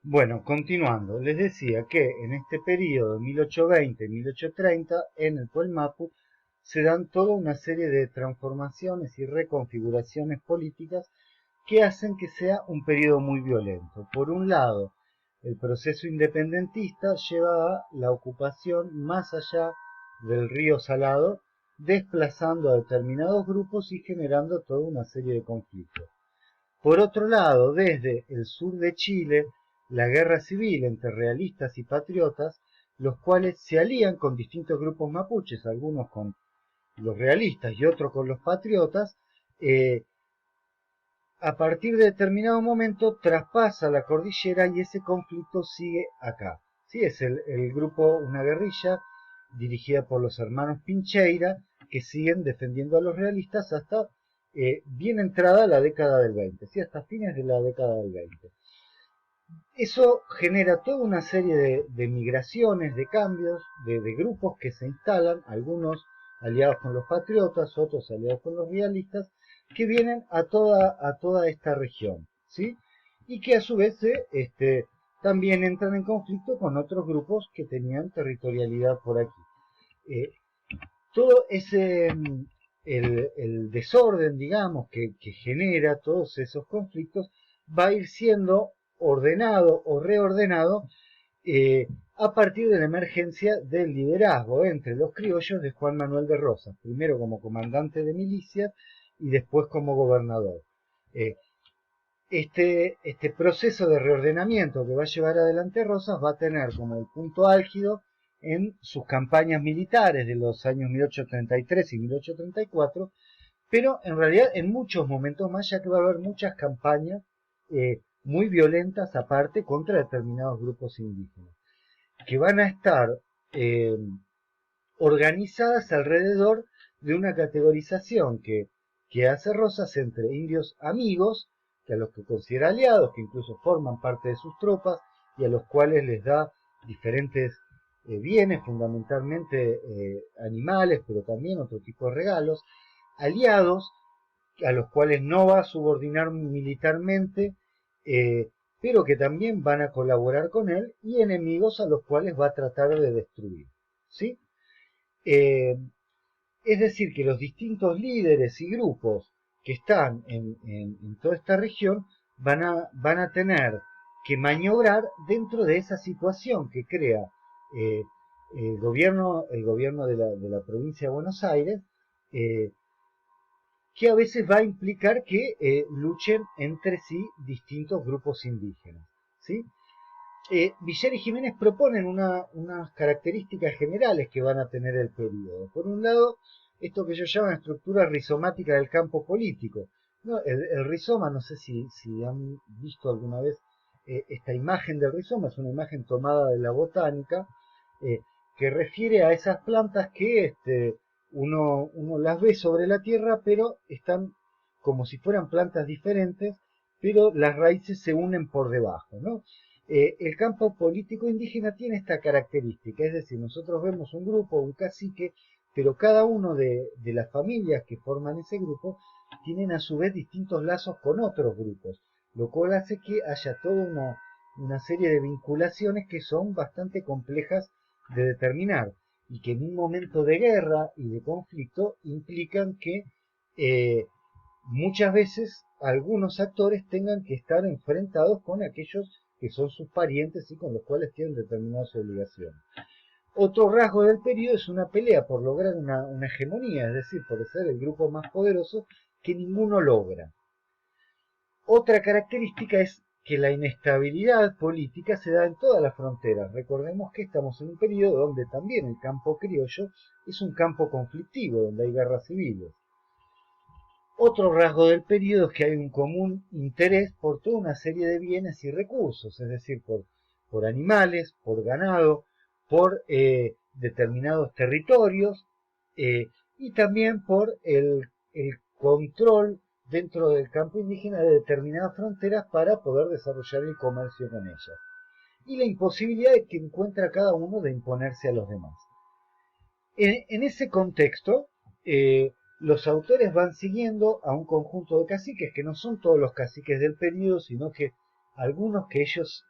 Bueno, continuando, les decía que en este periodo 1820-1830 en el Puelmapu se dan toda una serie de transformaciones y reconfiguraciones políticas que hacen que sea un periodo muy violento. Por un lado, el proceso independentista lleva a la ocupación más allá del río Salado, desplazando a determinados grupos y generando toda una serie de conflictos. Por otro lado, desde el sur de Chile, la guerra civil entre realistas y patriotas, los cuales se alían con distintos grupos mapuches, algunos con los realistas y otros con los patriotas, eh, a partir de determinado momento traspasa la cordillera y ese conflicto sigue acá. Sí, es el grupo, una guerrilla dirigida por los hermanos Pincheira, que siguen defendiendo a los realistas hasta bien entrada la década del 20, ¿sí? Hasta fines de la década del 20. Eso genera toda una serie de migraciones, de cambios, de grupos que se instalan, algunos aliados con los patriotas, otros aliados con los realistas, que vienen a toda esta región, ¿sí? Y que a su vez también entran en conflicto con otros grupos que tenían territorialidad por aquí. Eh, todo ese, el desorden, digamos, que genera todos esos conflictos, va a ir siendo ordenado o reordenado a partir de la emergencia del liderazgo entre los criollos de Juan Manuel de Rosas, primero como comandante de milicias y después como gobernador. Eh, este proceso de reordenamiento que va a llevar adelante Rosas va a tener como el punto álgido en sus campañas militares de los años 1833 y 1834, pero en realidad en muchos momentos más, ya que va a haber muchas campañas muy violentas aparte contra determinados grupos indígenas, que van a estar eh, organizadas alrededor de una categorización que hace Rosas entre indios amigos, que a los que considera aliados, que incluso forman parte de sus tropas y a los cuales les da diferentes bienes, fundamentalmente animales, pero también otro tipo de regalos, aliados a los cuales no va a subordinar militarmente, pero que también van a colaborar con él, y enemigos a los cuales va a tratar de destruir. ¿Sí? Eh, es decir, que los distintos líderes y grupos que están en toda esta región van a tener que maniobrar dentro de esa situación que crea eh, el gobierno de la provincia de Buenos Aires, eh, que a veces va a implicar que luchen entre sí distintos grupos indígenas. ¿Sí? Villar y Jiménez proponen unas características generales que van a tener el periodo. Por un lado, esto que ellos llaman estructura rizomática del campo político. ¿No? El rizoma, no sé si han visto alguna vez esta imagen del rizoma, es una imagen tomada de la botánica, eh, que refiere a esas plantas que uno las ve sobre la tierra, pero están como si fueran plantas diferentes, pero las raíces se unen por debajo, ¿no? El campo político indígena tiene esta característica, es decir, nosotros vemos un grupo, un cacique, pero cada uno de las familias que forman ese grupo tienen a su vez distintos lazos con otros grupos, lo cual hace que haya toda una serie de vinculaciones que son bastante complejas de determinar y que en un momento de guerra y de conflicto implican que muchas veces algunos actores tengan que estar enfrentados con aquellos que son sus parientes y con los cuales tienen determinadas obligaciones. Otro rasgo del periodo es una pelea por lograr una hegemonía, es decir, por ser el grupo más poderoso que ninguno logra. Otra característica es que la inestabilidad política se da en todas las fronteras. Recordemos que estamos en un periodo donde también el campo criollo es un campo conflictivo, donde hay guerras civiles. Otro rasgo del periodo es que hay un común interés por toda una serie de bienes y recursos, es decir, por animales, por ganado, por determinados territorios, y también por el control dentro del campo indígena de determinadas fronteras para poder desarrollar el comercio con ellas. Y la imposibilidad que encuentra cada uno de imponerse a los demás. En ese contexto, los autores van siguiendo a un conjunto de caciques que no son todos los caciques del periodo, sino que algunos que ellos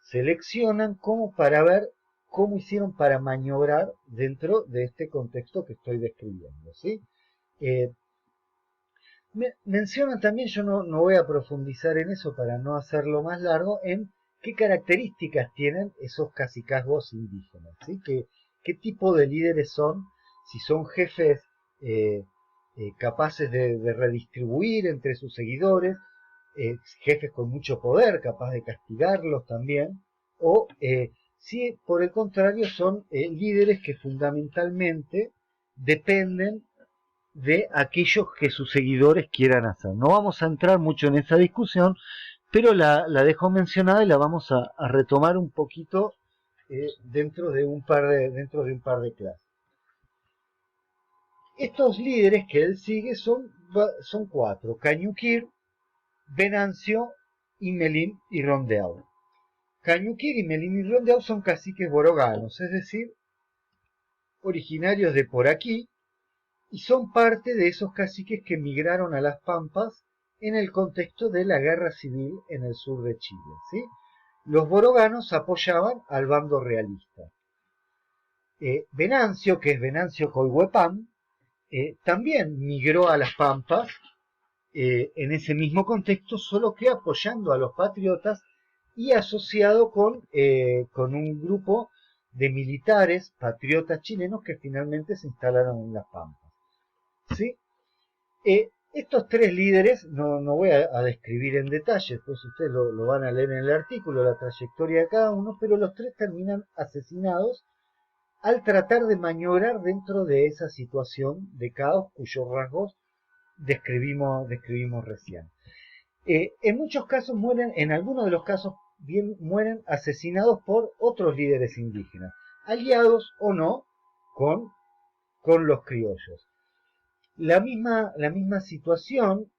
seleccionan como para ver cómo hicieron para maniobrar dentro de este contexto que estoy describiendo, ¿sí? Eh, Mencionan también, yo no voy a profundizar en eso para no hacerlo más largo, en qué características tienen esos cacicazgos indígenas, ¿sí? Qué tipo de líderes son, si son jefes eh, capaces de redistribuir entre sus seguidores, jefes con mucho poder, capaz de castigarlos también, o si por el contrario son líderes que fundamentalmente dependen de aquellos que sus seguidores quieran hacer. No vamos a entrar mucho en esa discusión, pero la dejo mencionada y la vamos a retomar un poquito dentro de un par de clases. Estos líderes que él sigue son cuatro: Cañuquir, Venancio, Imelín y Rondeau. Cañuquir, Imelín y Rondeau son caciques boroganos, es decir, originarios de por aquí, y son parte de esos caciques que migraron a las Pampas en el contexto de la guerra civil en el sur de Chile, ¿sí? Los boroganos apoyaban al bando realista. Venancio, que es Venancio Coihuepam, también migró a las Pampas en ese mismo contexto, solo que apoyando a los patriotas y asociado con un grupo de militares patriotas chilenos que finalmente se instalaron en las Pampas, ¿sí? Estos tres líderes, no voy a describir en detalle, pues ustedes lo van a leer en el artículo, la trayectoria de cada uno, pero los tres terminan asesinados al tratar de maniobrar dentro de esa situación de caos cuyos rasgos describimos recién. En muchos casos mueren, en algunos de los casos bien mueren asesinados por otros líderes indígenas, aliados o no con los criollos. La misma situación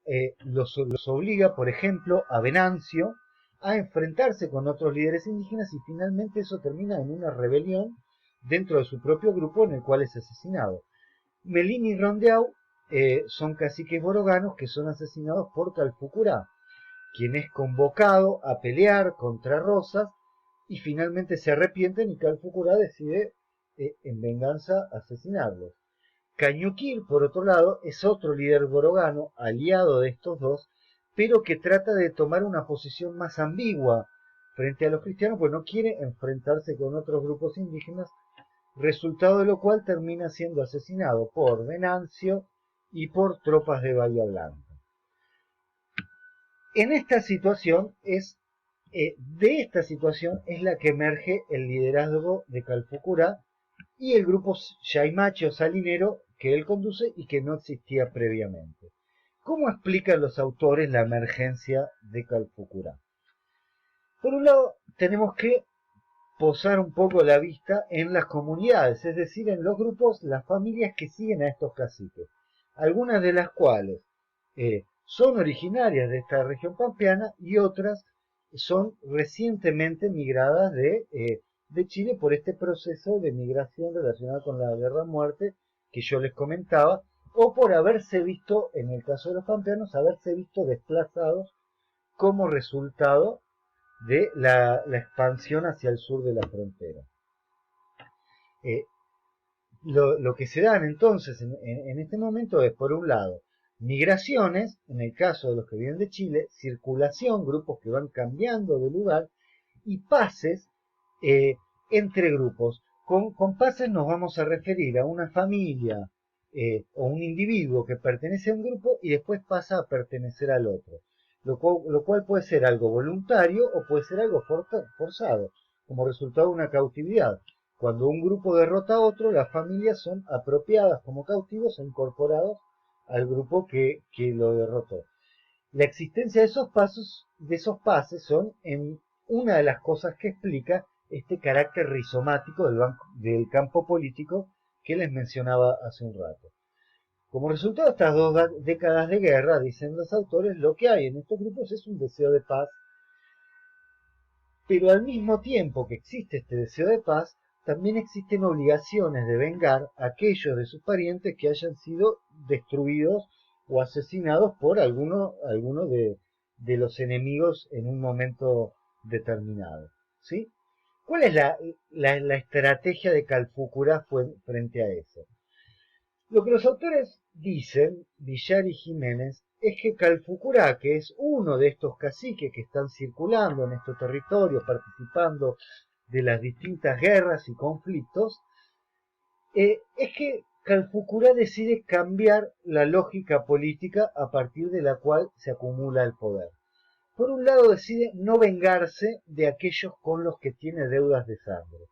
los obliga, por ejemplo, a Venancio a enfrentarse con otros líderes indígenas y finalmente eso termina en una rebelión dentro de su propio grupo en el cual es asesinado. Melín y Rondeau son caciques boroganos que son asesinados por Calfucurá, quien es convocado a pelear contra Rosas y finalmente se arrepienten y Calfucurá decide en venganza asesinarlos. Cañuquir, por otro lado, es otro líder borogano, aliado de estos dos, pero que trata de tomar una posición más ambigua frente a los cristianos, pues no quiere enfrentarse con otros grupos indígenas, resultado de lo cual termina siendo asesinado por Venancio y por tropas de Bahía Blanca. En esta situación de esta situación es la que emerge el liderazgo de Calfucurá y el grupo Yaimache o Salinero que él conduce y que no existía previamente. ¿Cómo explican los autores la emergencia de Calfucurá? Por un lado, tenemos que posar un poco la vista en las comunidades, es decir, en los grupos, las familias que siguen a estos caciques, algunas de las cuales son originarias de esta región pampeana y otras son recientemente migradas de Chile por este proceso de migración relacionado con la guerra-muerte que yo les comentaba, o por haberse visto, en el caso de los pampeanos, haberse visto desplazados como resultado de la expansión hacia el sur de la frontera. Eh, lo que se dan entonces en este momento es, por un lado, migraciones, en el caso de los que vienen de Chile, circulación, grupos que van cambiando de lugar, y pases entre grupos. Con pases nos vamos a referir a una familia o un individuo que pertenece a un grupo y después pasa a pertenecer al otro. Lo cual puede ser algo voluntario o puede ser algo forzado, como resultado de una cautividad. Cuando un grupo derrota a otro, las familias son apropiadas como cautivos e incorporados al grupo que lo derrotó. La existencia de esos pases son en una de las cosas que explica este carácter rizomático del campo político que les mencionaba hace un rato. Como resultado de estas dos décadas de guerra, dicen los autores, lo que hay en estos grupos es un deseo de paz, pero al mismo tiempo que existe este deseo de paz, también existen obligaciones de vengar a aquellos de sus parientes que hayan sido destruidos o asesinados por alguno de los enemigos en un momento determinado. ¿sí? ¿Cuál es la estrategia de Calfucurá frente a eso? Lo que los autores dicen, Villar y Jiménez, es que Calfucurá, que es uno de estos caciques que están circulando en estos territorios, participando de las distintas guerras y conflictos, es que Calfucurá decide cambiar la lógica política a partir de la cual se acumula el poder. Por un lado decide no vengarse de aquellos con los que tiene deudas de sangre.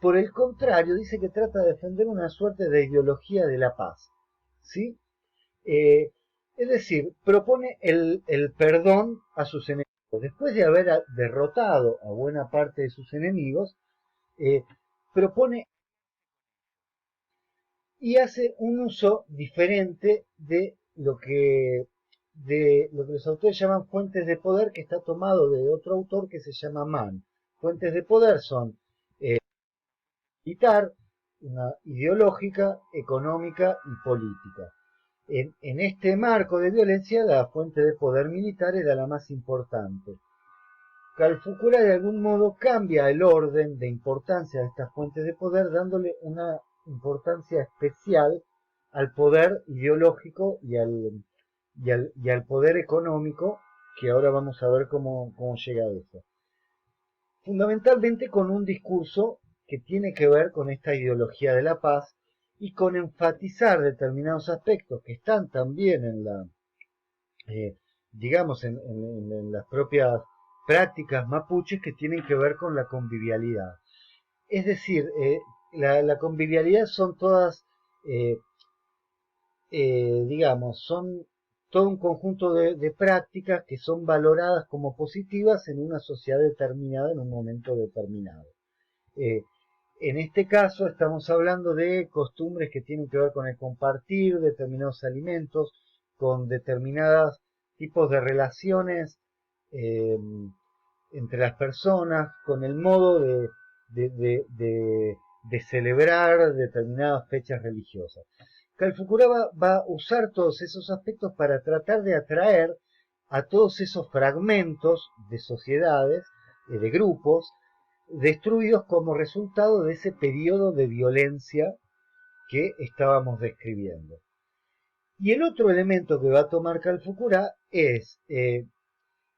Por el contrario, dice que trata de defender una suerte de ideología de la paz. ¿Sí? Es decir, propone el perdón a sus enemigos. Después de haber derrotado a buena parte de sus enemigos, propone y hace un uso diferente de lo que los autores llaman fuentes de poder, que está tomado de otro autor que se llama Mann. Fuentes de poder son militar, una ideológica, económica y política. En este marco de violencia, la fuente de poder militar era la más importante. Calfucurá de algún modo cambia el orden de importancia de estas fuentes de poder, dándole una importancia especial al poder ideológico y al poder económico, que ahora vamos a ver cómo llega a eso. Fundamentalmente con un discurso que tiene que ver con esta ideología de la paz y con enfatizar determinados aspectos que están también en digamos, en las propias prácticas mapuches, que tienen que ver con la convivialidad. Es decir, la convivialidad son todas, eh, digamos, son todo un conjunto de prácticas que son valoradas como positivas en una sociedad determinada en un momento determinado. Eh, en este caso estamos hablando de costumbres que tienen que ver con el compartir determinados alimentos, con determinados tipos de relaciones eh, entre las personas, con el modo de, de, de, de celebrar determinadas fechas religiosas. Calfucurá va a usar todos esos aspectos para tratar de atraer a todos esos fragmentos de sociedades, de grupos, destruidos como resultado de ese periodo de violencia que estábamos describiendo. Y el otro elemento que va a tomar Calfucurá es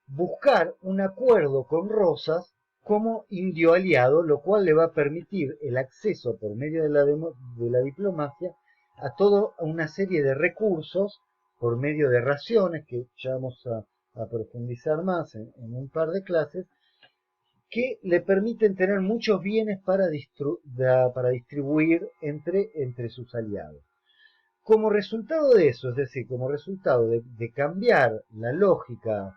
buscar un acuerdo con Rosas como indio aliado, lo cual le va a permitir el acceso por medio de la diplomacia a toda una serie de recursos por medio de raciones, que ya vamos a profundizar más en un par de clases, que le permiten tener muchos bienes para distribuir entre sus aliados. Como resultado de eso, es decir, como resultado de cambiar la lógica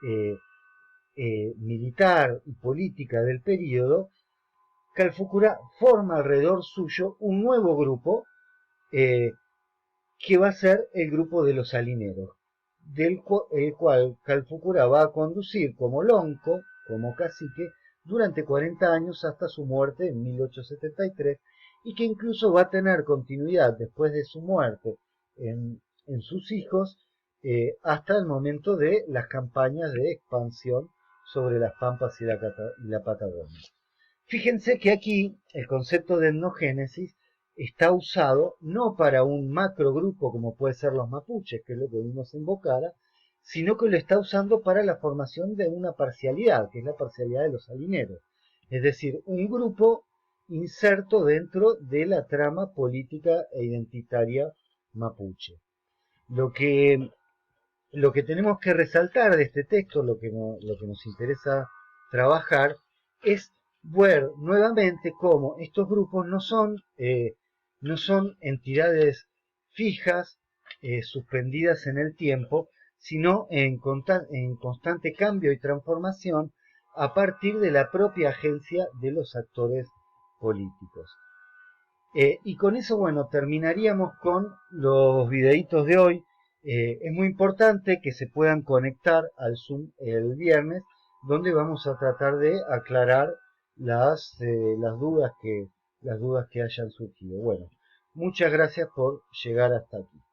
eh, militar y política del periodo, Calfucurá forma alrededor suyo un nuevo grupo eh, que va a ser el grupo de los salineros, el cual Calfucurá va a conducir como lonco, como cacique, durante 40 años hasta su muerte en 1873, y que incluso va a tener continuidad después de su muerte en sus hijos hasta el momento de las campañas de expansión sobre las Pampas y la Patagonia. Fíjense que aquí el concepto de etnogénesis está usado no para un macrogrupo como puede ser los mapuches, que es lo que vimos en Bocara, sino que lo está usando para la formación de una parcialidad, que es la parcialidad de los salineros. Es decir, un grupo inserto dentro de la trama política e identitaria mapuche. Lo que, lo que tenemos que resaltar de este texto, lo que nos interesa trabajar, es ver nuevamente cómo estos grupos no son entidades fijas, suspendidas en el tiempo, sino en constante cambio y transformación a partir de la propia agencia de los actores políticos. Y con eso, bueno, terminaríamos con los videitos de hoy. Es muy importante que se puedan conectar al Zoom el viernes, donde vamos a tratar de aclarar las dudas que hayan surgido. Bueno, muchas gracias por llegar hasta aquí.